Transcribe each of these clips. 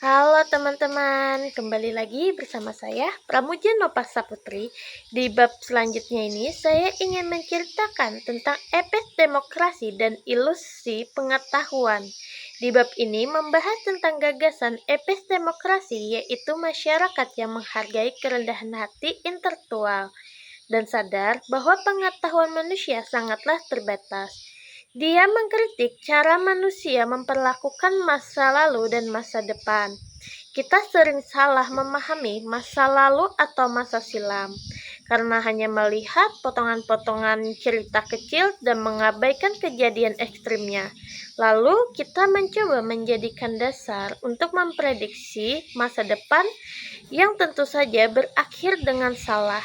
Halo teman-teman, kembali lagi bersama saya Pramuja Nopasa Putri. Di bab selanjutnya ini saya ingin menceritakan tentang epistemokrasi dan ilusi pengetahuan. Di bab ini membahas tentang gagasan epistemokrasi, yaitu masyarakat yang menghargai kerendahan hati intelektual dan sadar bahwa pengetahuan manusia sangatlah terbatas. Dia mengkritik cara manusia memperlakukan masa lalu dan masa depan. Kita sering salah memahami masa lalu atau masa silam karena hanya melihat potongan-potongan cerita kecil dan mengabaikan kejadian ekstrimnya. Lalu kita mencoba menjadikan dasar untuk memprediksi masa depan yang tentu saja berakhir dengan salah.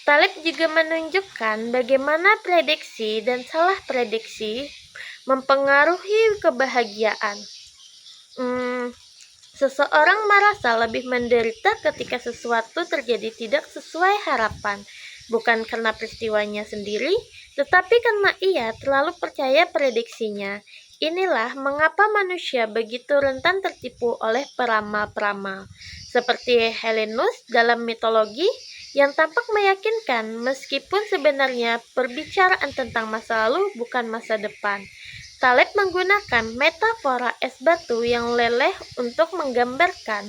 Taleb juga menunjukkan bagaimana prediksi dan salah prediksi mempengaruhi kebahagiaan. Seseorang merasa lebih menderita ketika sesuatu terjadi tidak sesuai harapan, bukan karena peristiwanya sendiri, tetapi karena ia terlalu percaya prediksinya. Inilah mengapa manusia begitu rentan tertipu oleh peramal-peramal, seperti Helenus dalam mitologi, yang tampak meyakinkan meskipun sebenarnya perbicaraan tentang masa lalu bukan masa depan. Taleb menggunakan metafora es batu yang leleh untuk menggambarkan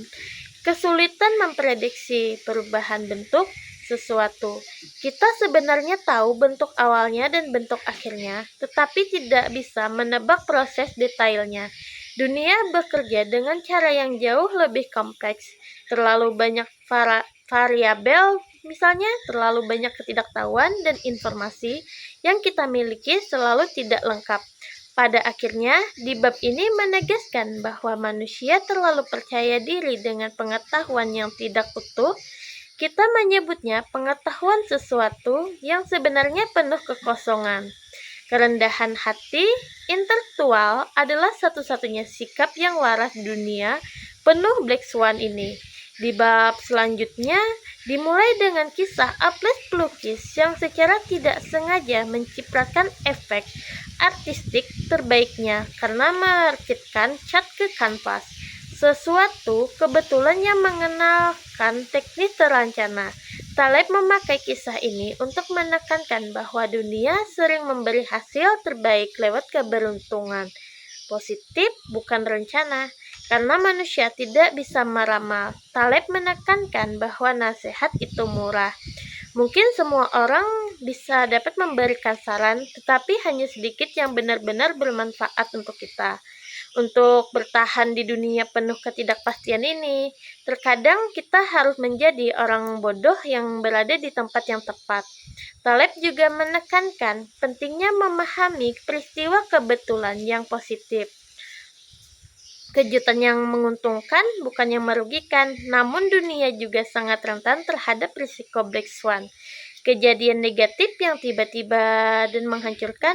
kesulitan memprediksi perubahan bentuk sesuatu. Kita sebenarnya tahu bentuk awalnya dan bentuk akhirnya, tetapi tidak bisa menebak proses detailnya. Dunia bekerja dengan cara yang jauh lebih kompleks, terlalu banyak variabel, misalnya terlalu banyak ketidaktahuan dan informasi yang kita miliki selalu tidak lengkap. Pada akhirnya, di bab ini menegaskan bahwa manusia terlalu percaya diri dengan pengetahuan yang tidak utuh. Kita menyebutnya pengetahuan sesuatu yang sebenarnya penuh kekosongan. Kerendahan hati intelektual adalah satu-satunya sikap yang waras dunia penuh Black Swan ini. Di bab selanjutnya dimulai dengan kisah atlet pelukis yang secara tidak sengaja menciprakan efek artistik terbaiknya karena merakitkan cat ke kanvas. Sesuatu kebetulan yang mengenalkan teknik terancana. Taleb memakai kisah ini untuk menekankan bahwa dunia sering memberi hasil terbaik lewat keberuntungan positif, bukan rencana. Karena manusia tidak bisa meramal, Taleb menekankan bahwa nasihat itu murah. Mungkin semua orang bisa dapat memberikan saran, tetapi hanya sedikit yang benar-benar bermanfaat untuk kita. Untuk bertahan di dunia penuh ketidakpastian ini, terkadang kita harus menjadi orang bodoh yang berada di tempat yang tepat. Taleb juga menekankan pentingnya memahami peristiwa kebetulan yang positif. Kejutan yang menguntungkan bukan yang merugikan, namun dunia juga sangat rentan terhadap risiko Black Swan. Kejadian negatif yang tiba-tiba dan menghancurkan,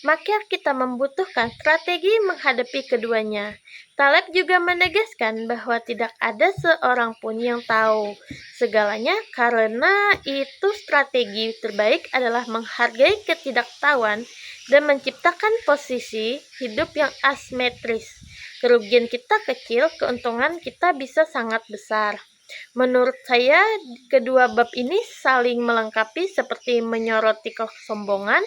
maka kita membutuhkan strategi menghadapi keduanya. Taleb juga menegaskan bahwa tidak ada seorang pun yang tahu segalanya, karena itu strategi terbaik adalah menghargai ketidaktahuan dan menciptakan posisi hidup yang asimetris. Kerugian kita kecil, keuntungan kita bisa sangat besar. Menurut saya, kedua bab ini saling melengkapi seperti menyoroti kesombongan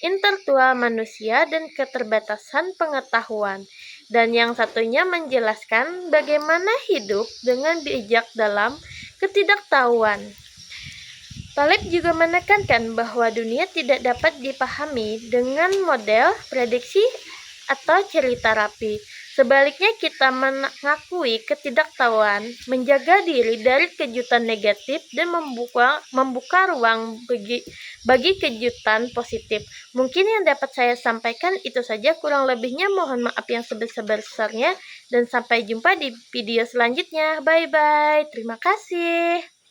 intelektual manusia dan keterbatasan pengetahuan. Dan yang satunya menjelaskan bagaimana hidup dengan bijak dalam ketidaktahuan. Taleb juga menekankan bahwa dunia tidak dapat dipahami dengan model, prediksi, atau cerita rapi. Sebaliknya, kita mengakui ketidaktahuan, menjaga diri dari kejutan negatif, dan membuka ruang bagi kejutan positif. Mungkin yang dapat saya sampaikan itu saja, kurang lebihnya mohon maaf yang sebesar-besarnya, dan sampai jumpa di video selanjutnya. Bye-bye, terima kasih.